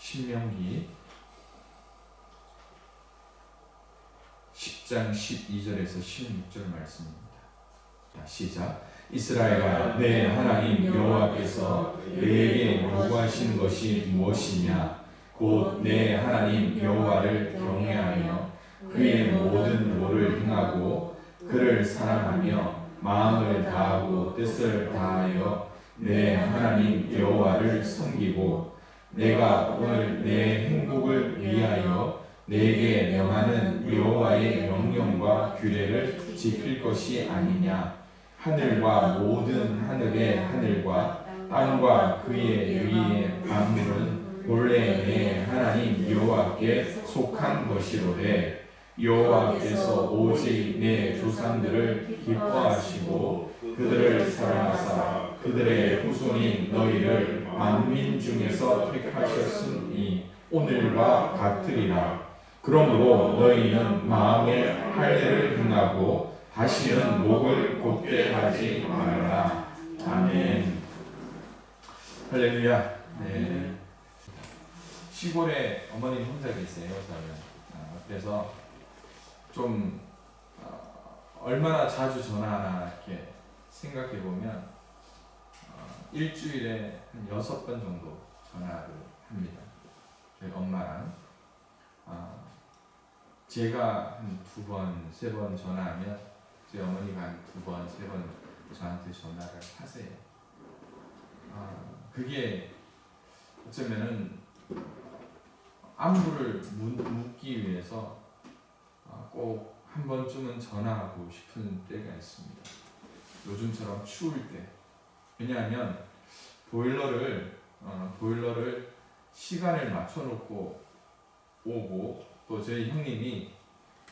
신명기 10장 12절에서 16절 말씀입니다. 시작. 이스라엘아, 내 하나님 여호와께서 내게 요구하신 것이 무엇이냐? 곧 내 하나님 여호와를 경외하며 그의 모든 도를 행하고 그를 사랑하며 마음을 다하고 뜻을 다하여 내 하나님 여호와를 섬기고 내가 오늘 내 행복을 위하여 내게 명하는 여호와의 명령과 규례를 지킬 것이 아니냐? 하늘과 모든 하늘의 하늘과 땅과 그의 위의 만물은 본래 내 하나님 여호와께 속한 것이로되 여호와께서 오직 내 조상들을 기뻐하시고 그들을 사랑하사 그들의 후손인 너희를 만민 중에서 택하셨으니 오늘과 같으리라. 그러므로 너희는 마음에 할례를 행하고 다시는 목을 곧게 하지 말아라. 아멘. 할렐루야. 네. 시골에 어머님 혼자 계세요, 저는. 그래서 좀 얼마나 자주 전화하나 이렇게 생각해 보면 일주일에 한 6번 정도 전화를 합니다. 저희 엄마랑. 제가 한 2번, 3번 전화하면 저희 어머니가 한 2번, 3번 저한테 전화를 하세요. 그게 어쩌면은 안부를 묻기 위해서 꼭 한 번쯤은 전화하고 싶은 때가 있습니다. 요즘처럼 추울 때. 왜냐하면 보일러를 시간을 맞춰놓고 오고 또 저희 형님이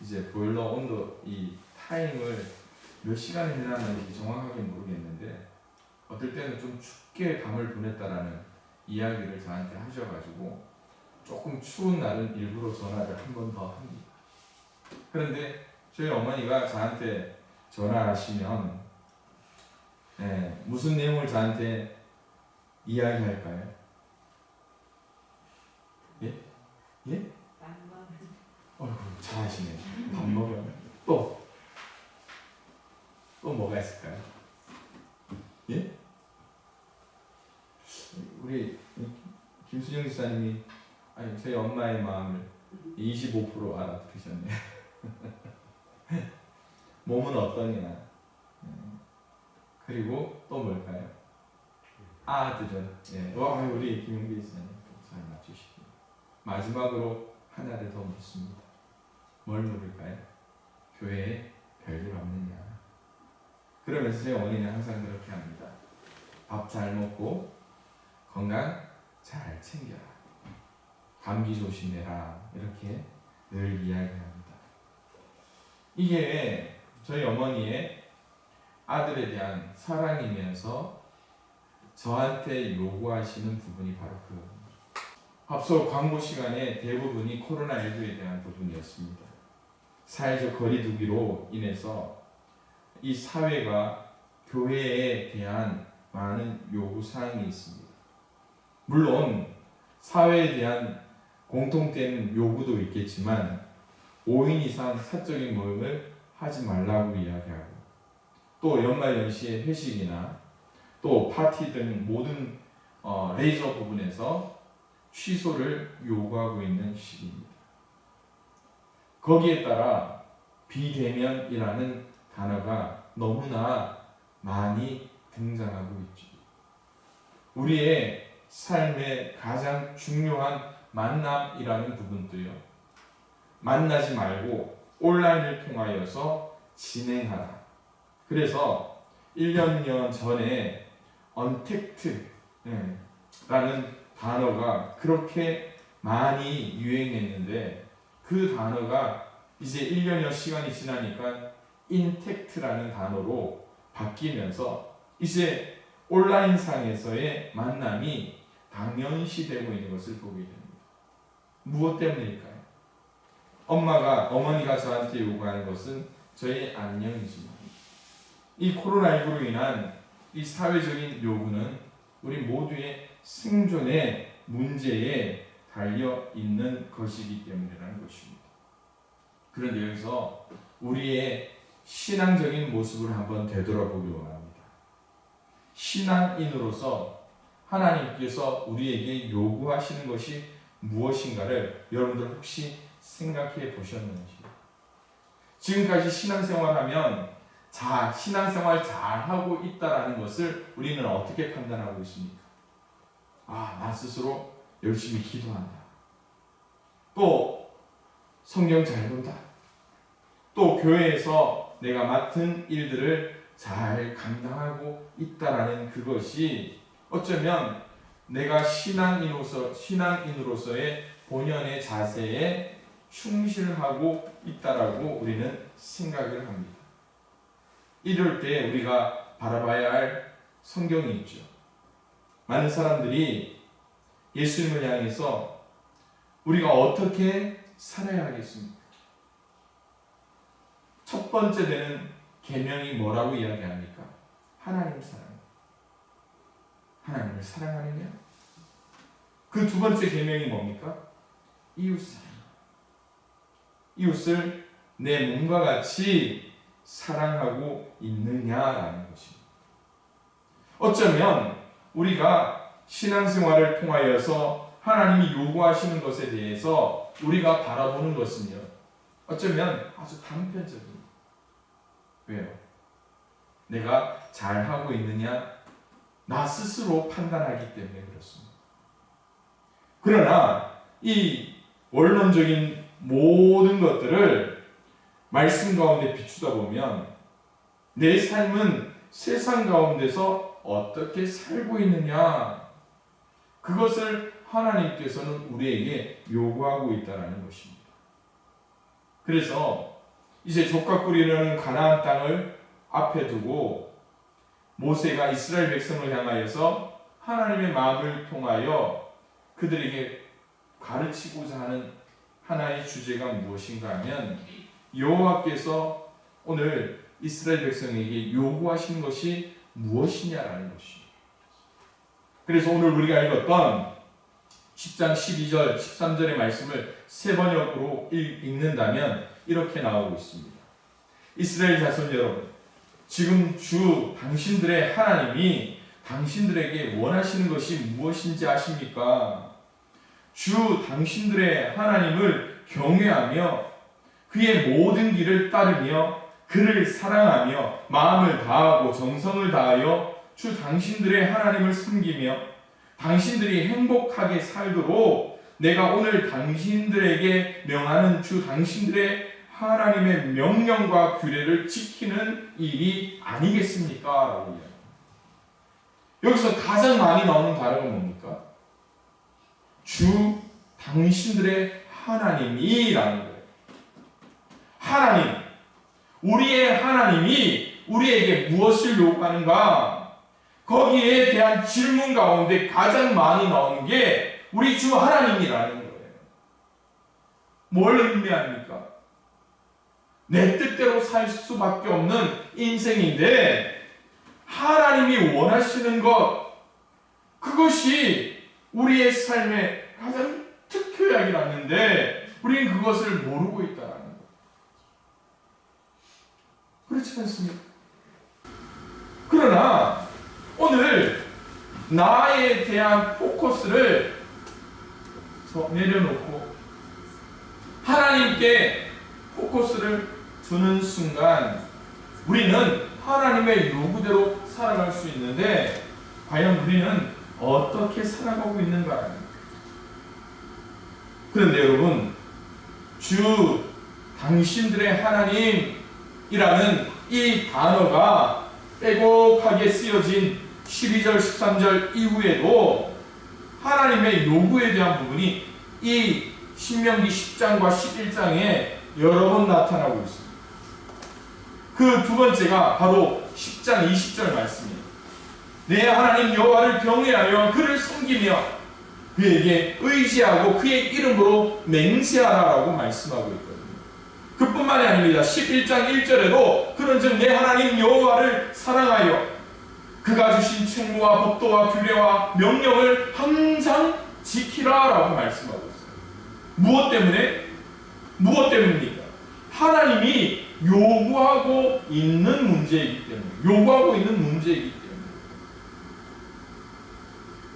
이제 보일러 온도 이 타임을 몇 시간을 해놨는지 정확하게 모르겠는데 어떨 때는 좀 춥게 밤을 보냈다라는 이야기를 저한테 하셔가지고 조금 추운 날은 일부러 전화를 한 번 더 합니다. 그런데 저희 어머니가 저한테 전화하시면 무슨 내용을 저한테 이야기할까요? 예? 예? 어이구, 잘하시네. 밥 먹으면 또 뭐가 있을까요? 예? 우리 김수정 지사님이 저희 엄마의 마음을 25% 알아들으셨네. 몸은 어떠냐? 그리고 또 뭘까요? 아들은 우리 김용기 지사님 잘 맞추시고 마지막으로 하나를 더 묻습니다. 뭘 물을까요? 교회에 별일 없느냐? 그러면서 제 어머니는 항상 그렇게 합니다. 밥 잘 먹고 건강 잘 챙겨라. 감기 조심해라. 이렇게 늘 이야기합니다. 이게 저희 어머니의 아들에 대한 사랑이면서 저한테 요구하시는 부분이 바로 그겁니다. 앞서 광고 시간에 대부분이 코로나19에 대한 부분이었습니다. 사회적 거리두기로 인해서 이 사회가 교회에 대한 많은 요구사항이 있습니다. 물론 사회에 대한 공통된 요구도 있겠지만 5인 이상 사적인 모임을 하지 말라고 이야기하고 또 연말연시의 회식이나 또 파티 등 모든 레이저 부분에서 취소를 요구하고 있는 시기입니다. 거기에 따라 비대면이라는 단어가 너무나 많이 등장하고 있죠. 우리의 삶의 가장 중요한 만남이라는 부분도요. 만나지 말고 온라인을 통하여서 진행하라. 그래서 1년 전에 언택트 라는 단어가 그렇게 많이 유행했는데 그 단어가 이제 1년여 시간이 지나니까 인택트라는 단어로 바뀌면서 이제 온라인상에서의 만남이 당연시되고 있는 것을 보게 됩니다. 무엇 때문일까요? 어머니가 저한테 요구하는 것은 저의 안녕이지만 이 코로나19로 인한 이 사회적인 요구는 우리 모두의 생존의 문제에 달려 있는 것이기 때문이라는 것입니다. 그런데 여기서 우리의 신앙적인 모습을 한번 되돌아보기 원합니다. 신앙인으로서 하나님께서 우리에게 요구하시는 것이 무엇인가를 여러분들 혹시 생각해 보셨는지. 지금까지 신앙생활하면 신앙생활 잘하고 있다라는 것을 우리는 어떻게 판단하고 있습니까? 나 스스로 열심히 기도한다. 또 성경 잘 본다. 또 교회에서 내가 맡은 일들을 잘 감당하고 있다라는 그것이 어쩌면 내가 신앙인으로서의 본연의 자세에 충실하고 있다라고 우리는 생각을 합니다. 이럴 때 우리가 바라봐야 할 성경이 있죠. 많은 사람들이 예수님을 향해서 우리가 어떻게 살아야 하겠습니까? 첫 번째 되는 계명이 뭐라고 이야기합니까? 하나님 사랑. 하나님을 사랑하느냐? 그 두 번째 계명이 뭡니까? 이웃 사랑. 이웃을 내 몸과 같이 사랑하고 있느냐라는 것입니다. 어쩌면 우리가 신앙생활을 통하여서 하나님이 요구하시는 것에 대해서 우리가 바라보는 것은요, 어쩌면 아주 단편적입니다. 왜요? 내가 잘하고 있느냐? 나 스스로 판단하기 때문에 그렇습니다. 그러나 이 원론적인 모든 것들을 말씀 가운데 비추다 보면 내 삶은 세상 가운데서 어떻게 살고 있느냐, 그것을 하나님께서는 우리에게 요구하고 있다는 것입니다. 그래서 이제 족과 꿀이라는 가나안 땅을 앞에 두고 모세가 이스라엘 백성을 향하여서 하나님의 마음을 통하여 그들에게 가르치고자 하는 하나의 주제가 무엇인가 하면 여호와께서 오늘 이스라엘 백성에게 요구하신 것이 무엇이냐라는 것입니다. 그래서 오늘 우리가 읽었던 10장 12절 13절의 말씀을 세 번역으로 읽는다면 이렇게 나오고 있습니다. 이스라엘 자손 여러분, 지금 주 당신들의 하나님이 당신들에게 원하시는 것이 무엇인지 아십니까? 주 당신들의 하나님을 경외하며 그의 모든 길을 따르며 그를 사랑하며 마음을 다하고 정성을 다하여 주 당신들의 하나님을 섬기며 당신들이 행복하게 살도록 내가 오늘 당신들에게 명하는 주 당신들의 하나님의 명령과 규례를 지키는 일이 아니겠습니까? 라고 여기서 가장 많이 나오는 단어가 뭡니까? 주 당신들의 하나님이라는 거예요. 하나님, 우리의 하나님이 우리에게 무엇을 요구하는가? 거기에 대한 질문 가운데 가장 많이 나오는 게 우리 주 하나님이라는 거예요. 뭘 의미합니까? 내 뜻대로 살 수밖에 없는 인생인데 하나님이 원하시는 것, 그것이 우리의 삶에 가장 특효약이 났는데 우리는 그것을 모르고 있다는 것. 그렇지 않습니까? 그러나 오늘 나에 대한 포커스를 내려놓고 하나님께 포커스를 두는 순간 우리는 하나님의 요구대로 살아갈 수 있는데 과연 우리는 어떻게 살아가고 있는가? 그런데 여러분, 주 당신들의 하나님이라는 이 단어가 빼곡하게 쓰여진 12절 13절 이후에도 하나님의 요구에 대한 부분이 이 신명기 10장과 11장에 여러 번 나타나고 있습니다. 그 두 번째가 바로 10장 20절 말씀이에요. 내 하나님 여호와를 경외하여 그를 섬기며 그에게 의지하고 그의 이름으로 맹세하라라고 말씀하고 있거든요. 그뿐만이 아닙니다. 11장 1절에도 그런즉 내 하나님 여호와를 사랑하여 그가 주신 책무와 법도와 규례와 명령을 항상 지키라라고 말씀하고 있습니다. 무엇 때문에? 무엇 때문입니까? 하나님이 요구하고 있는 문제이기 때문에. 요구하고 있는 문제이기 때문에.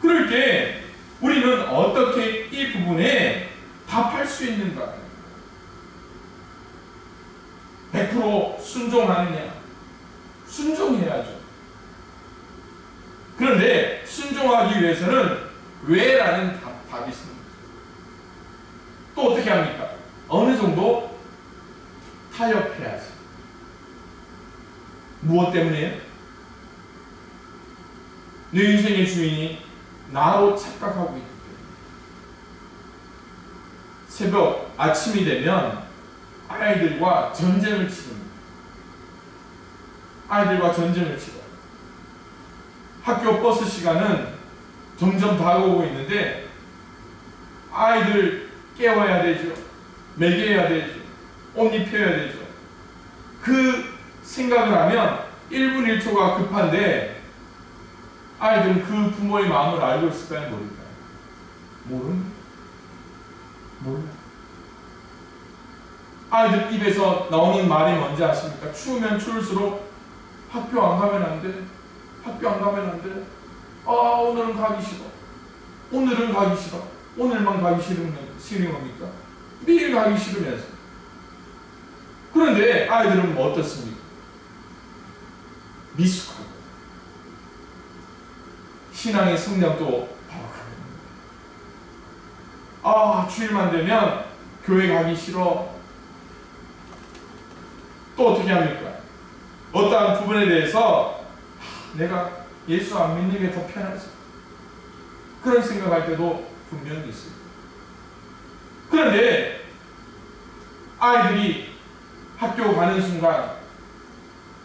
그럴 때 우리는 어떻게 이 부분에 답할 수 있는가? 100% 순종하느냐? 순종해야죠. 그런데 순종하기 위해서는 왜라는 답이 있습니다. 또 어떻게 합니까? 어느 정도 타협해야지. 무엇 때문에요? 내 인생의 주인이 나로 착각하고 있기 때문에. 새벽 아침이 되면 아이들과 전쟁을 치릅니다. 아이들과 전쟁을 치러 학교 버스 시간은 점점 다가오고 있는데 아이들 깨워야 되죠. 먹여야 되죠. 옷 입혀야 되죠. 그 생각을 하면 1분 1초가 급한데 아이들은 그 부모의 마음을 알고 있을까요? 모를까요? 모릅니다. 몰라요. 아이들 입에서 나오는 말이 뭔지 아십니까? 추우면 추울수록 학교 안 가면 안 돼. 학교 안 가면 안 돼. 아, 오늘은 가기 싫어. 오늘은 가기 싫어. 오늘만 가기 싫은 겁니까? 매일 가기 싫으면서. 그런데 아이들은 뭐 어떻습니까? 미숙하고 신앙의 성장도 부족합니다. 아, 주일만 되면 교회 가기 싫어. 또 어떻게 합니까? 어떠한 부분에 대해서 내가 예수 안 믿는 게 더 편하지. 그런 생각할 때도 분명히 있어요. 그런데 아이들이 학교 가는 순간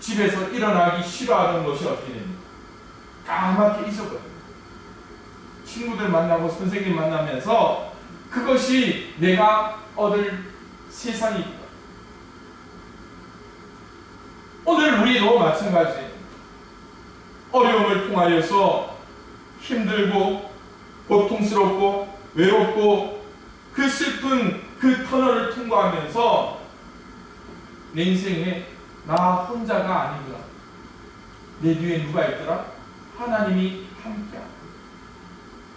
집에서 일어나기 싫어하는 것이 어떻게 됩니까? 까맣게 잊어버려요. 친구들 만나고 선생님 만나면서 그것이 내가 얻을 세상이구나. 오늘 우리도 마찬가지예요. 어려움을 통하여서 힘들고 고통스럽고 외롭고 그 슬픈 그 터널을 통과하면서 내 인생에 나 혼자가 아니구나. 내 뒤에 누가 있더라? 하나님이 함께하고.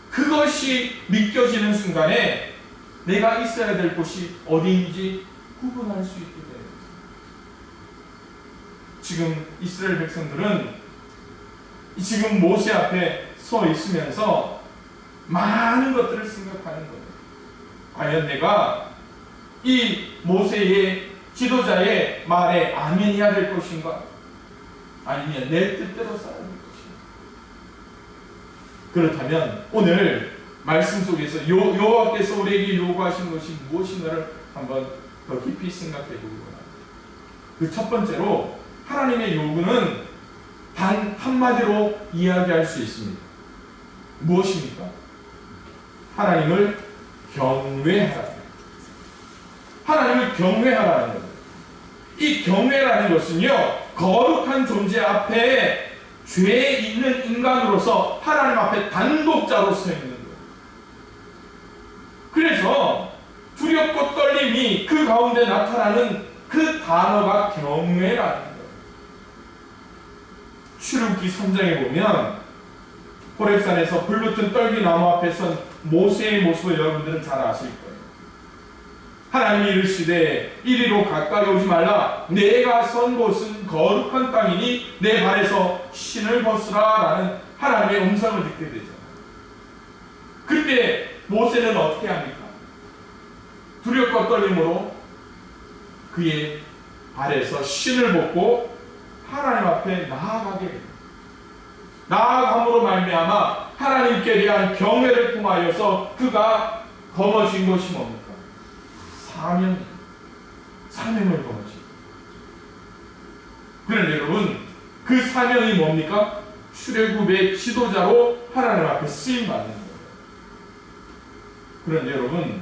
그것이 믿겨지는 순간에 내가 있어야 될 곳이 어디인지 구분할 수 있게 돼요. 지금 이스라엘 백성들은 지금 모세 앞에 서 있으면서 많은 것들을 생각하는 거예요. 과연 내가 이 모세의 지도자의 말에 아멘해야 될 것인가? 아니면 내 뜻대로 살아야 될 것인가? 그렇다면 오늘 말씀 속에서 여호와께서 우리에게 요구하신 것이 무엇인가를 한번 더 깊이 생각해 보기 바랍니다. 그 첫 번째로 하나님의 요구는 단 한마디로 이야기할 수 있습니다. 무엇입니까? 하나님을 경외하라. 하나님을 경외하라는 거예요. 이 경외라는 것은요, 거룩한 존재 앞에 죄 있는 인간으로서 하나님 앞에 단독자로 서 있는 거예요. 그래서 두렵고 떨림이 그 가운데 나타나는 그 단어가 경외라는 거예요. 출애굽기 3장에 보면 호렙산에서 불붙은 떨기나무 앞에 선 모세의 모습을 여러분들은 잘 아실 거예요. 하나님이 이르시되 이리로 가까이 오지 말라. 내가 선 곳은 거룩한 땅이니 내 발에서 신을 벗으라 라는 하나님의 음성을 듣게 되죠. 그때 모세는 어떻게 합니까? 두렵고 떨림으로 그의 발에서 신을 벗고 하나님 앞에 나아가게 됩니다. 나아감으로 말미암아 하나님께 대한 경외를 통하여서 그가 거머쥔 것이 뭡니까? 사명을 거머쥐고. 그런데 여러분, 그 사명이 뭡니까? 출애굽의 지도자로 하나님 앞에 쓰임 받는 거예요. 그런데 여러분,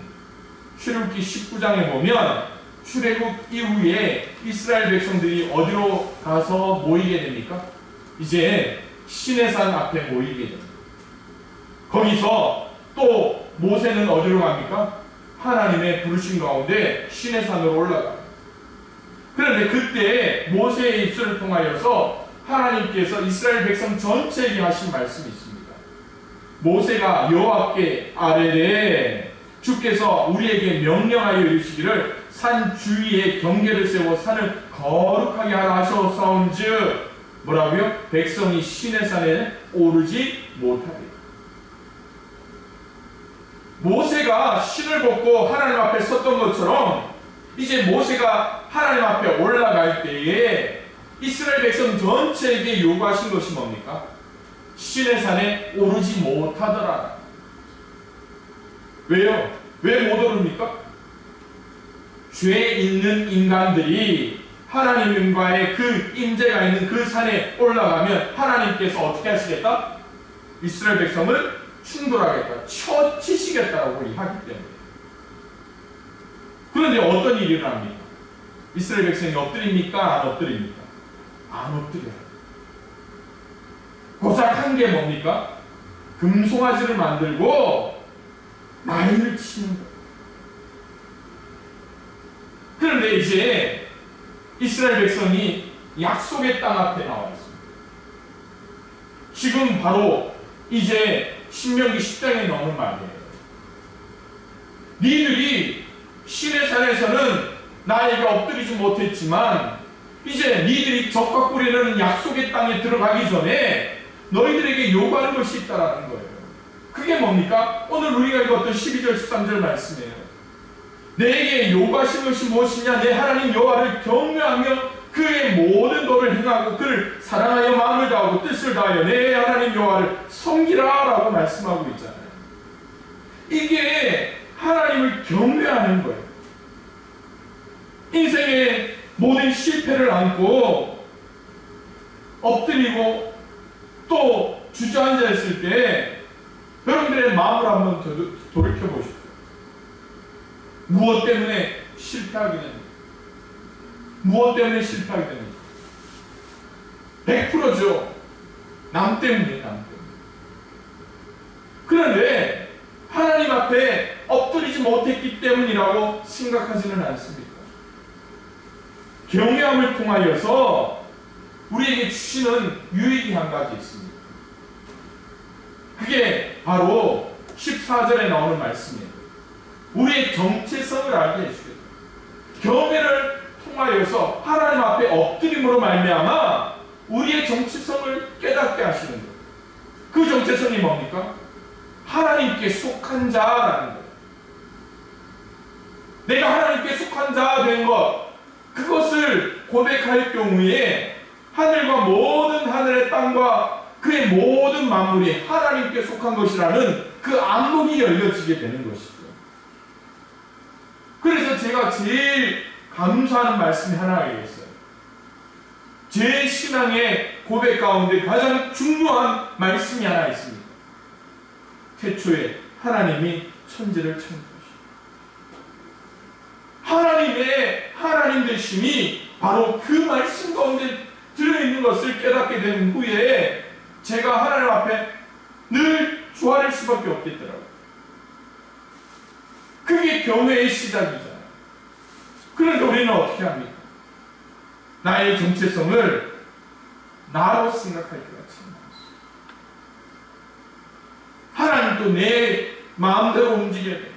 출애굽기 19장에 보면 출애굽 이후에 이스라엘 백성들이 어디로 가서 모이게 됩니까? 이제 시내산 앞에 모이게 됩니다. 거기서 또 모세는 어디로 갑니까? 하나님의 부르심 가운데 시내 산으로 올라가. 그런데 그때 모세의 입술을 통하여서 하나님께서 이스라엘 백성 전체에게 하신 말씀이 있습니다. 모세가 여호와께 아뢰되 주께서 우리에게 명령하여 이르시기를 산 주위에 경계를 세워 산을 거룩하게 하라 하셨사온즉 뭐라고요? 백성이 시내산에 오르지 못하리라. 모세가 신을 벗고 하나님 앞에 섰던 것처럼 이제 모세가 하나님 앞에 올라갈 때에 이스라엘 백성 전체에게 요구하신 것이 뭡니까? 시내산에 오르지 못하더라. 왜요? 왜 못 오릅니까? 죄 있는 인간들이 하나님과의 그 임재가 있는 그 산에 올라가면 하나님께서 어떻게 하시겠다? 이스라엘 백성을 충돌하겠다, 쳐치시겠다라고 하기 때문에. 그런데 어떤 일이 일어납니까? 이스라엘 백성이 엎드립니까? 안 엎드립니까? 안 엎드려요. 고작 한 게 뭡니까? 금송아지를 만들고 나이를 치는 거예요. 그런데 이제 이스라엘 백성이 약속의 땅 앞에 나와 있습니다. 지금 바로 이제 신명기 10장에 나오는 말이에요. 니들이 시내산에서는 나에게 엎드리지 못했지만 이제 니들이 적과 꿀이라는 약속의 땅에 들어가기 전에 너희들에게 요구하는 것이 있다라는 거예요. 그게 뭡니까? 오늘 우리가 읽었던 12절 13절 말씀이에요. 내게 요구하신 것이 무엇이냐? 내 하나님 여호와를 경외하며 그의 모든 법을 행하고 그를 사랑하여 마음을 다하고 뜻을 다하여 내 하나님 여호와를 섬기라 라고 말씀하고 있잖아요. 이게 하나님을 경외하는 거예요. 인생의 모든 실패를 안고 엎드리고 또 주저앉아 있을 때 여러분들의 마음을 한번 돌이켜 보십시오. 무엇 때문에 실패하게 됩니까? 무엇 때문에 실패하게 됩니까? 100%죠. 남 때문에, 남 때문에. 그런데 하나님 앞에 엎드리지 못했기 때문이라고 생각하지는 않습니까? 경외함을 통하여서 우리에게 주시는 유익이 한 가지 있습니다. 그게 바로 14절에 나오는 말씀이에요. 우리의 정체성을 알게 해주겠다. 경외를 통하여서 하나님 앞에 엎드림으로 말미암아 우리의 정체성을 깨닫게 하시는 거예요. 그 정체성이 뭡니까? 하나님께 속한 자라는 거예요. 내가 하나님께 속한 자가 된 것, 그것을 고백할 경우에 하늘과 모든 하늘의 땅과 그의 모든 만물이 하나님께 속한 것이라는 그 안목이 열려지게 되는 것이죠. 그래서 제가 제일 감사하는 말씀이 하나가 있어요. 제 신앙의 고백 가운데 가장 중요한 말씀이 하나 있습니다. 태초에 하나님이 천지를 창조하셨습니다. 하나님의 하나님 되심이 바로 그 말씀 가운데 들어있는 것을 깨닫게 된 후에 제가 하나님 앞에 늘 주아릴 수밖에 없겠더라고요. 그게 경외의 시작이잖아요. 그런데 우리는 어떻게 합니까? 나의 정체성을 나로 생각할 때가 참 많습니다. 하나님도 내 마음대로 움직여야 돼요.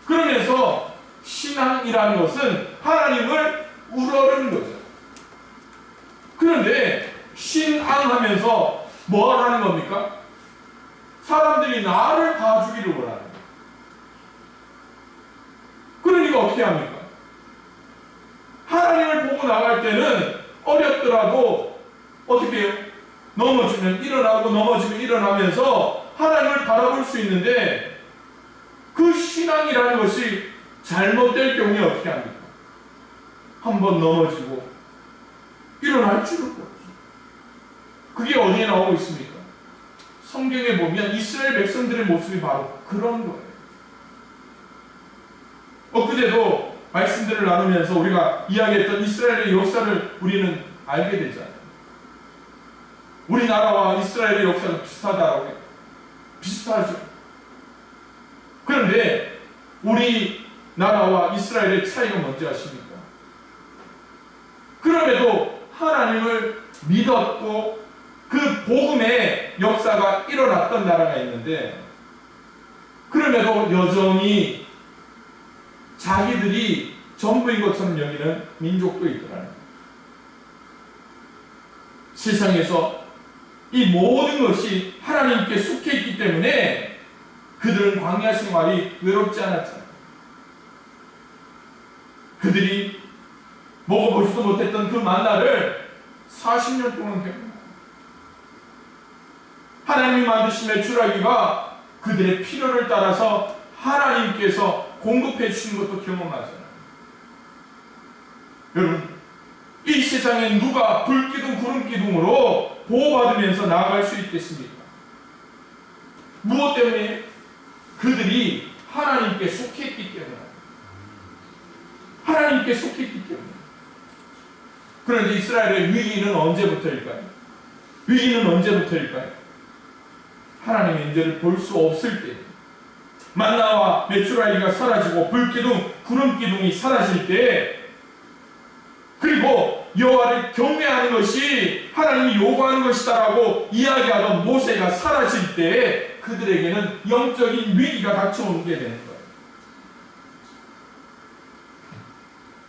그러면서 신앙이라는 것은 하나님을 우러르는 거죠. 그런데 신앙하면서 뭘 하는 겁니까? 사람들이 나를 봐주기를 원하는 거예요. 그러니까 어떻게 합니까? 하나님을 보고 나갈 때는 어렵더라도 어떻게 해요? 넘어지면 일어나고 넘어지면 일어나면서 하나님을 바라볼 수 있는데 그 신앙이라는 것이 잘못될 경우에 어떻게 합니까? 한번 넘어지고 일어날 줄을 모르죠. 그게 어디에 나오고 있습니까? 성경에 보면 이스라엘 백성들의 모습이 바로 그런 거예요. 엊그제도 말씀들을 나누면서 우리가 이야기했던 이스라엘의 역사를 우리는 알게 되잖아요. 우리나라와 이스라엘의 역사가 비슷하다고 해요. 비슷하죠. 그런데 우리나라와 이스라엘의 차이가 뭔지 아십니까? 그럼에도 하나님을 믿었고 그 복음의 역사가 일어났던 나라가 있는데, 그럼에도 여전히 자기들이 전부인 것처럼 여기는 민족도 있더라는 거예요. 세상에서 이 모든 것이 하나님께 속해 있기 때문에 그들은 광야 생활이 외롭지 않았잖아요. 그들이 먹어보지도 못했던 그 만나를 40년 동안 경험합니다. 하나님이 만드신 메추라기가 그들의 필요를 따라서 하나님께서 공급해 주시는 것도 경험하잖아요. 여러분, 이 세상에 누가 불기둥 구름기둥으로 보호받으면서 나아갈 수 있겠습니까? 무엇 때문에? 그들이 하나님께 속했기 때문에. 하나님께 속했기 때문에. 그런데 이스라엘의 위기는 언제부터일까요? 위기는 언제부터일까요? 하나님의 인재를 볼 수 없을 때, 만나와 메추라기가 사라지고 불기둥, 구름기둥이 사라질 때, 그리고 여호와를 경외하는 것이 하나님이 요구하는 것이다라고 이야기하던 모세가 사라질 때 그들에게는 영적인 위기가 닥쳐오게 되는 거예요.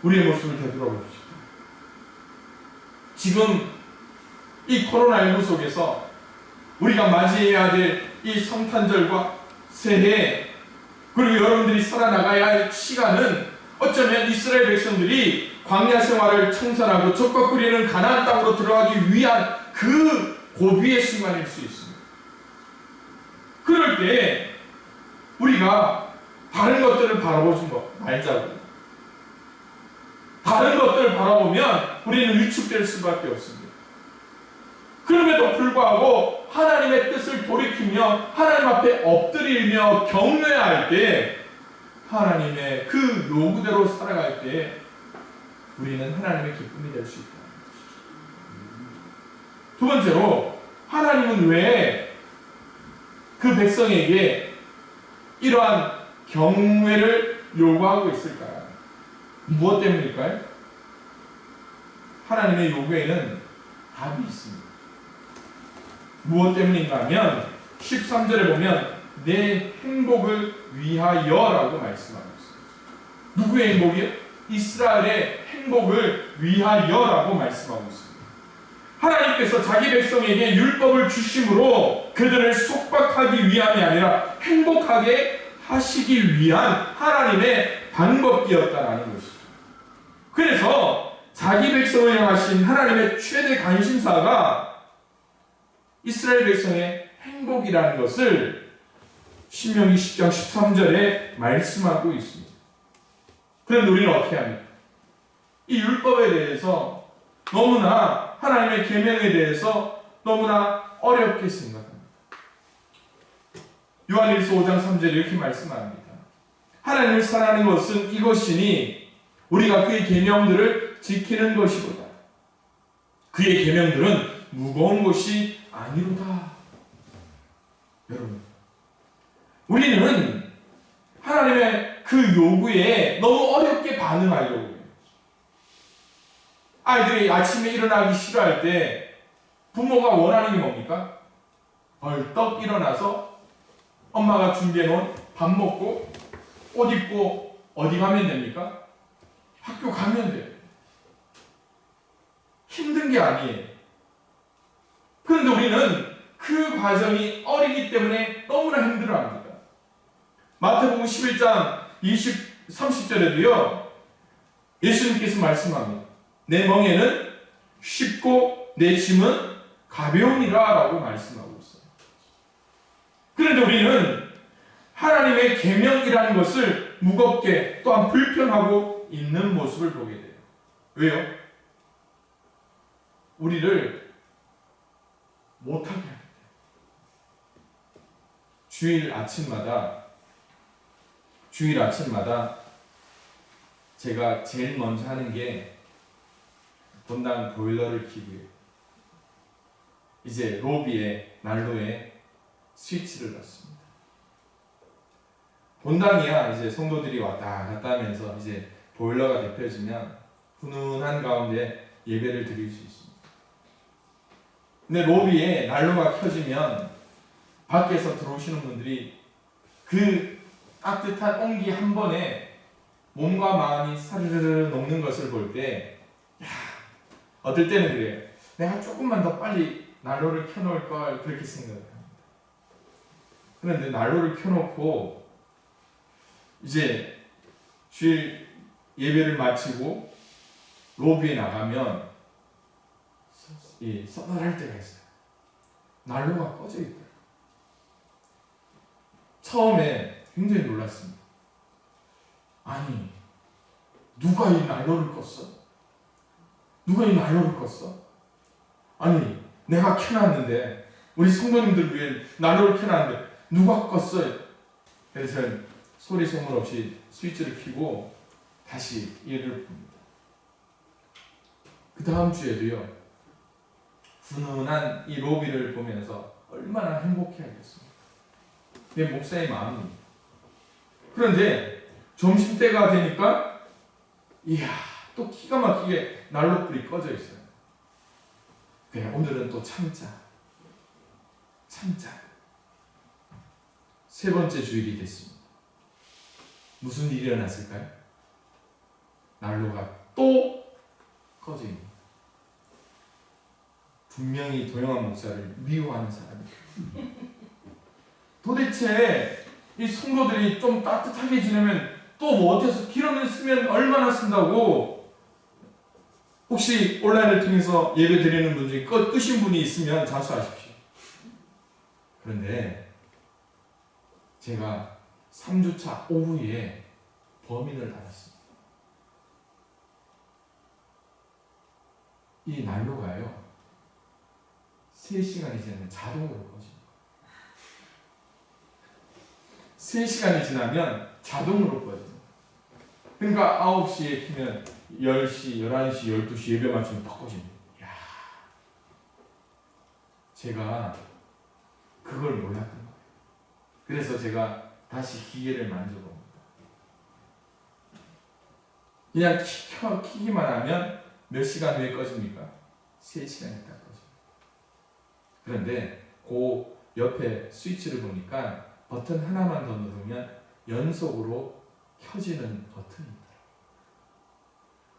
우리의 모습을 되돌아보십시오. 지금 이 코로나19 속에서 우리가 맞이해야 될 이 성탄절과 새해, 그리고 여러분들이 살아나가야 할 시간은 어쩌면 이스라엘 백성들이 광야 생활을 청산하고 젖과 꿀이 흐르는 가나안 땅으로 들어가기 위한 그 고비의 순간일 수 있습니다. 그럴 때 우리가 다른 것들을 바라보지 말자고요. 다른 것들을 바라보면 우리는 위축될 수밖에 없습니다. 그럼에도 불구하고 하나님의 뜻을 돌이키며 하나님 앞에 엎드리며 경외할 때, 하나님의 그 요구대로 살아갈 때 우리는 하나님의 기쁨이 될 수 있다. 두 번째로, 하나님은 왜 그 백성에게 이러한 경외를 요구하고 있을까요? 무엇 때문일까요? 하나님의 요구에는 답이 있습니다. 무엇 때문인가 하면 13절에 보면 내 행복을 위하여라고 말씀하고 있습니다. 누구의 행복이요? 이스라엘의 행복을 위하여라고 말씀하고 있습니다. 하나님께서 자기 백성에게 율법을 주심으로 그들을 속박하기 위함이 아니라 행복하게 하시기 위한 하나님의 방법이었다라는 것이죠. 그래서 자기 백성을 향하신 하나님의 최대 관심사가 이스라엘 백성의 행복이라는 것을 신명기 10장 13절에 말씀하고 있습니다. 그런데 우리는 어떻게 합니까? 이 율법에 대해서 너무나, 하나님의 계명에 대해서 너무나 어렵게 생각합니다. 요한일서 5장 3절에 이렇게 말씀합니다. 하나님을 사랑하는 것은 이것이니 우리가 그의 계명들을 지키는 것이로다. 그의 계명들은 무거운 것이 아니로다. 여러분, 우리는 하나님의 그 요구에 너무 어렵게 반응하려고 해요. 아이들이 아침에 일어나기 싫어할 때 부모가 원하는 게 뭡니까? 벌떡 일어나서 엄마가 준비해놓은 밥 먹고 옷 입고 어디 가면 됩니까? 학교 가면 돼요. 힘든 게 아니에요. 그런데 우리는 그 과정이 어리기 때문에 너무나 힘들어합니다. 마태복음 11장 30절에도요. 예수님께서 말씀합니다. 내 멍에는 쉽고 내 짐은 가벼우니라 라고 말씀하고 있어요. 그런데 우리는 하나님의 계명이라는 것을 무겁게 또한 불편하고 있는 모습을 보게 돼요. 왜요? 우리를 못하게 합니다. 주일 아침마다 제가 제일 먼저 하는 게 본당 보일러를 켜고요. 이제 로비에 난로에 스위치를 놨습니다. 본당이야 이제 성도들이 왔다 갔다 하면서 이제 보일러가 데펴지면 훈훈한 가운데 예배를 드릴 수 있습니다. 근데 로비에 난로가 켜지면 밖에서 들어오시는 분들이 그 따뜻한 온기 한 번에 몸과 마음이 사르르르 녹는 것을 볼 때, 어떨 때는 그래요. 내가 조금만 더 빨리 난로를 켜놓을 걸 그렇게 생각을 합니다. 그런데 난로를 켜놓고 이제 주일 예배를 마치고 로비에 나가면 서늘할 때가 있어요. 난로가 꺼져 있더라고요. 처음에 굉장히 놀랐습니다. 아니, 누가 이 난로를 껐어? 누가 이 난로를 껐어? 아니, 내가 켜놨는데, 우리 성도님들 위해 난로를 켜놨는데 누가 껐어요? 그래서 소리 소문 없이 스위치를 켜고 다시 일을 봅니다. 그 다음 주에도요, 훈훈한 이 로비를 보면서 얼마나 행복해 하겠습니까? 이게 목사의 마음입니다. 그런데 점심때가 되니까 이야, 또 기가 막히게 난로불이 꺼져 있어요. 그래, 오늘은 또 참자. 세 번째 주일이 됐습니다. 무슨 일이 일어났을까요? 난로가 또 꺼져 있는 거예요. 분명히 도영환 목사를 미워하는 사람이에요. 도대체 이 성도들이 좀 따뜻하게 지내면 또 뭐 어때서 기름을 쓰면 얼마나 쓴다고? 혹시 온라인을 통해서 예배 드리는 분 중에 끄신 분이 있으면 자수하십시오. 그런데 제가 3주차 오후에 범인을 알았습니다. 이 난로가요, 3시간이 지나면 자동으로 꺼집니다. 3시간이 지나면 자동으로 꺼집니다. 그러니까 9시에 키면 10시, 11시, 12시 예배 맞추면 팍 꺼집니다. 이야, 제가 그걸 몰랐던 거예요. 그래서 제가 다시 기계를 만져봅니다. 그냥 키기만 하면 몇 시간 후에 꺼집니까? 3시간에 딱 꺼집니다. 그런데 그 옆에 스위치를 보니까 버튼 하나만 더 누르면 연속으로 켜지는 버튼입니다.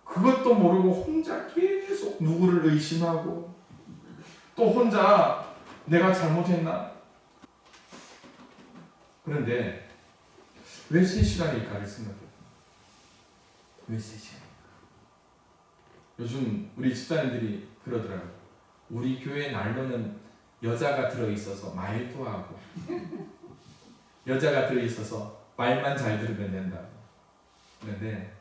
그것도 모르고 혼자 계속 누구를 의심하고 또 혼자 내가 잘못했나? 그런데 왜 3시간일까를 생각해요. 왜 3시간일까? 요즘 우리 집사님들이 그러더라고요. 우리 교회 난로는 여자가 들어있어서 말도 하고 여자가 들어있어서 말만 잘 들으면 된다고. 그런데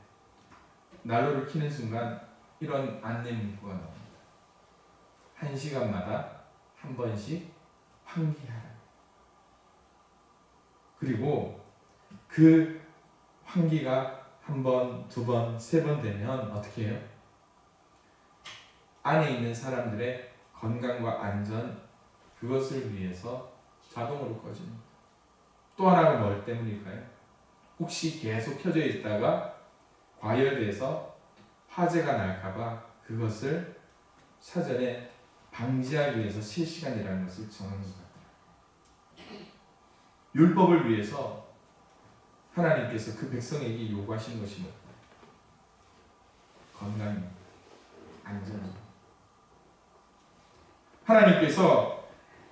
난로를 켜는 순간 이런 안내 문구가 나옵니다. 1시간마다 한 번씩 환기하라. 그리고 그 환기가 한 번, 두 번, 세 번 되면 어떻게 해요? 안에 있는 사람들의 건강과 안전, 그것을 위해서 자동으로 꺼집니다. 또 하나가 뭘 때문일까요? 혹시 계속 켜져 있다가 과열돼서 화재가 날까봐 그것을 사전에 방지하기 위해서 3시간이라는 것을 정한 것 같아요. 율법을 위해서 하나님께서 그 백성에게 요구하신 것이 뭘까요? 건강입니다. 안전입니다. 하나님께서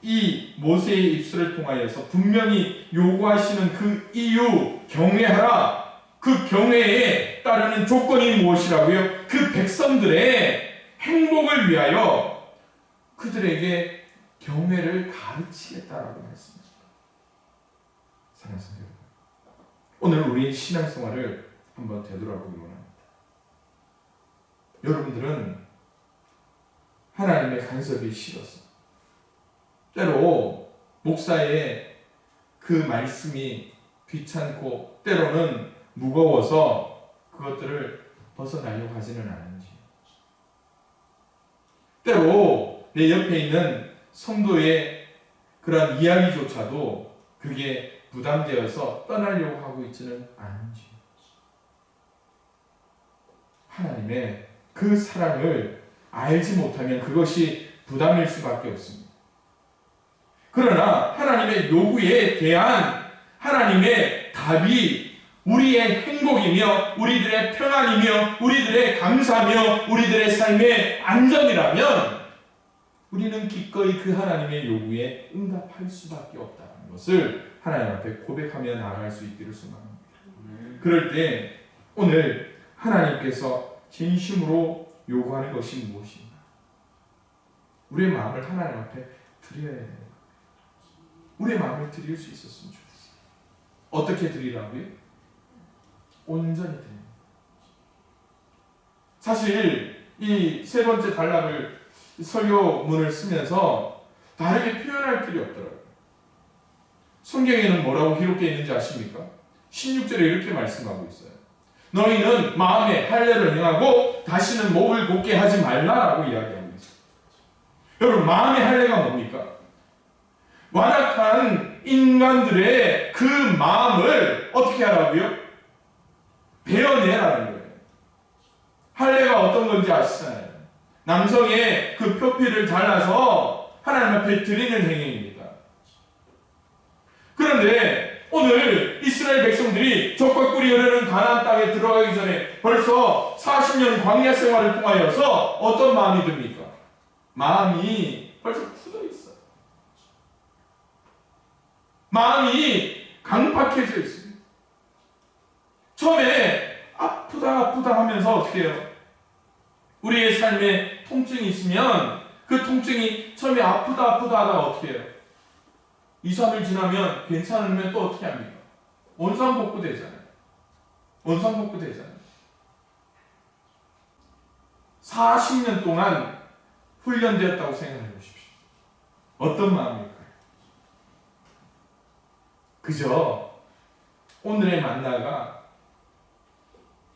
이 모세의 입술을 통하여서 분명히 요구하시는 그 이유, 경외하라. 그 경외에 따르는 조건이 무엇이라고요? 그 백성들의 행복을 위하여 그들에게 경외를 가르치겠다라고 했습니다. 사랑하는 성도 여러분, 오늘 우리의 신앙생활을 한번 되돌아보기 원합니다. 여러분들은 하나님의 간섭이 싫어서 때로 목사의 그 말씀이 귀찮고 때로는 무거워서 그것들을 벗어나려고 하지는 않은지, 때로 내 옆에 있는 성도의 그런 이야기조차도 그게 부담되어서 떠나려고 하고 있지는 않은지, 하나님의 그 사랑을 알지 못하면 그것이 부담일 수밖에 없습니다. 그러나 하나님의 요구에 대한 하나님의 답이 우리의 행복이며 우리들의 평안이며 우리들의 감사며 우리들의 삶의 안전이라면 우리는 기꺼이 그 하나님의 요구에 응답할 수밖에 없다는 것을 하나님 앞에 고백하며 나아갈 수 있기를 소망합니다. 그럴 때 오늘 하나님께서 진심으로 요구하는 것이 무엇인가? 우리의 마음을 하나님 앞에 드려야 되는 거예요. 우리의 마음을 드릴 수 있었으면 좋겠어요. 어떻게 드리라고요? 온전히 드립니다. 사실 이 세 번째 단락을 설교문을 쓰면서 다르게 표현할 필요 없더라고요. 성경에는 뭐라고 기록되어 있는지 아십니까? 16절에 이렇게 말씀하고 있어요. 너희는 마음에 할례를 행하고 다시는 목을 곧게 하지 말라라고 이야기하고 있어요. 여러분, 마음의 할례가 뭡니까? 완악한 인간들의 그 마음을 어떻게 하라고요? 베어내라는 거예요. 할례가 어떤 건지 아시잖아요. 남성의 그 표피를 잘라서 하나님 앞에 드리는 행위입니다. 그런데 오늘 이스라엘 백성들이 적과 꿀이 흐르는 가나안 땅에 들어가기 전에 벌써 40년 광야 생활을 통하여서 어떤 마음이 듭니까? 마음이 벌써 굳어 있어요. 마음이 강팍해져 있습니다. 처음에 아프다 하면서 어떻게 해요? 우리의 삶에 통증이 있으면 그 통증이 처음에 아프다 하다가 어떻게 해요? 2, 3일 지나면 괜찮으면 또 어떻게 합니까? 원상복구 되잖아요. 40년 동안 훈련되었다고 생각해 보십시오. 어떤 마음일까요? 그저 오늘의 만나가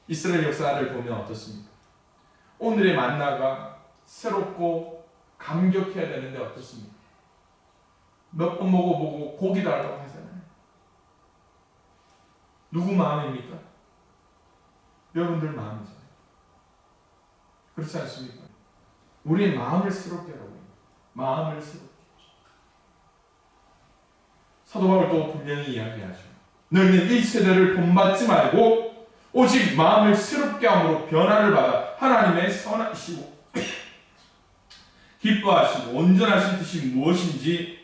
이스라엘 역사를 보면 어떻습니까? 오늘의 만나가 새롭고 감격해야 되는데 어떻습니까? 몇 번 먹어보고 고기 달라고 하잖아요. 누구 마음입니까? 여러분들 마음이잖아요. 그렇지 않습니까? 우리의 마음을 새롭게 하라고 해요. 마음을 새롭게. 사도 바울도 분명히 이야기하죠. 너희는 이 세대를 본받지 말고 오직 마음을 새롭게 함으로 변화를 받아 하나님의 선하시고 기뻐하시고 온전하신 뜻이 무엇인지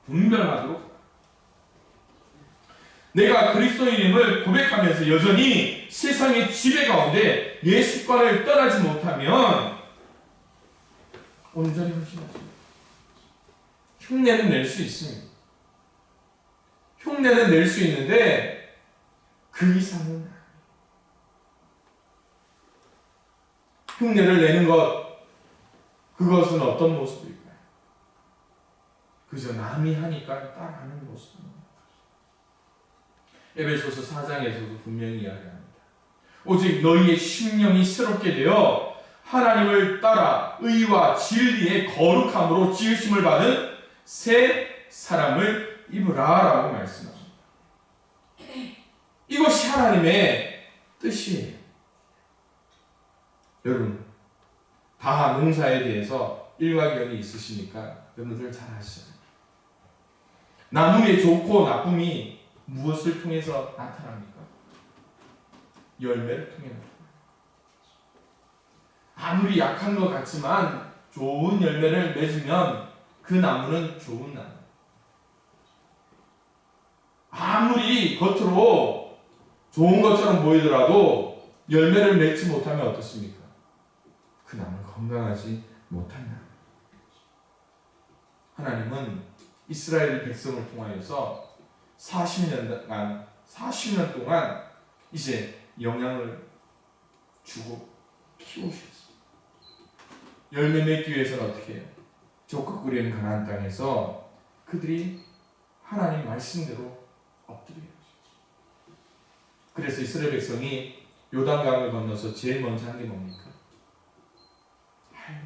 분별하도록 하라. 내가 그리스도인임을 고백하면서 여전히 세상의 지배 가운데 옛 습관을 떠나지 못하면 온전히 헌신하십니다. 흉내는 낼 수 있습니다. 흉내는 낼 수 있는데 그 이상은 흉내를 내는 것, 그것은 어떤 모습일까요? 그저 남이 하니까 따라하는 모습입니다. 에베소서 4장에서도 분명히 이야기합니다. 오직 너희의 심령이 새롭게 되어 하나님을 따라 의와 진리의 거룩함으로 지으심을 받은 새 사람을 입으라 라고 말씀합니다. 이것이 하나님의 뜻이에요. 여러분, 다 농사에 대해서 일가견이 있으시니까 여러분들 잘 아시잖아요. 나무의 좋고 나쁨이 무엇을 통해서 나타납니까? 열매를 통해 나타납니다. 아무리 약한 것 같지만 좋은 열매를 맺으면 그 나무는 좋은 나무. 아무리 겉으로 좋은 것처럼 보이더라도 열매를 맺지 못하면 어떻습니까? 그 나무는 건강하지 못한 나무. 하나님은 이스라엘 백성을 통하여서 40년 동안 이제 영향을 주고 키우셨어요. 열매 맺기 위해서는 어떻게 해요? 적과 꿀이 가나안 땅에서 그들이 하나님 말씀대로 엎드려요. 그래서 이스라엘 백성이 요단강을 건너서 제일 먼저 한 게 뭡니까? 할례.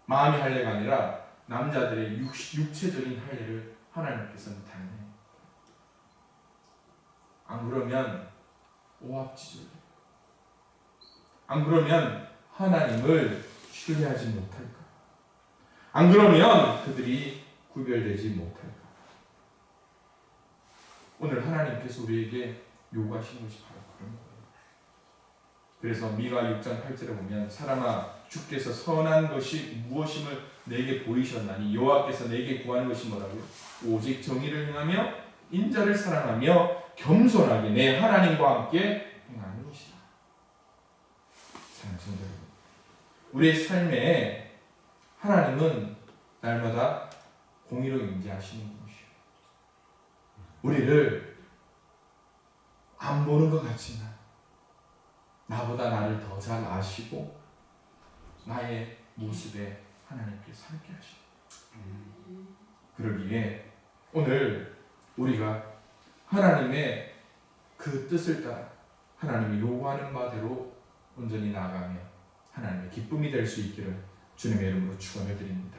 마음의 할례가 아니라 남자들의 육체적인 할례를 하나님께서는 당연해요. 안 그러면 오합지졸돼요. 안 그러면 하나님을 신뢰하지 못할까? 안 그러면 그들이 구별되지 못할까? 오늘 하나님께서 우리에게 요구하시는 것이 바로 그런 거예요. 그래서 미가 6장 8절에 보면 사람아 주께서 선한 것이 무엇임을 내게 보이셨나니 여호와께서 내게 구하는 것이 뭐라고요? 오직 정의를 행하며 인자를 사랑하며 겸손하게 내 하나님과 함께 행하는 것이다. 사랑하는 성도 여러분, 우리의 삶에 하나님은 날마다 공의로 임재하시는 것이요. 우리를 안 보는 것 같지만 나보다 나를 더 잘 아시고 나의 모습에 하나님께서 함께 하시고 그러기에 오늘 우리가 하나님의 그 뜻을 따라 하나님이 요구하는 바대로 온전히 나아가며 하나님의 기쁨이 될 수 있기를 주님의 이름으로 축원해 드립니다.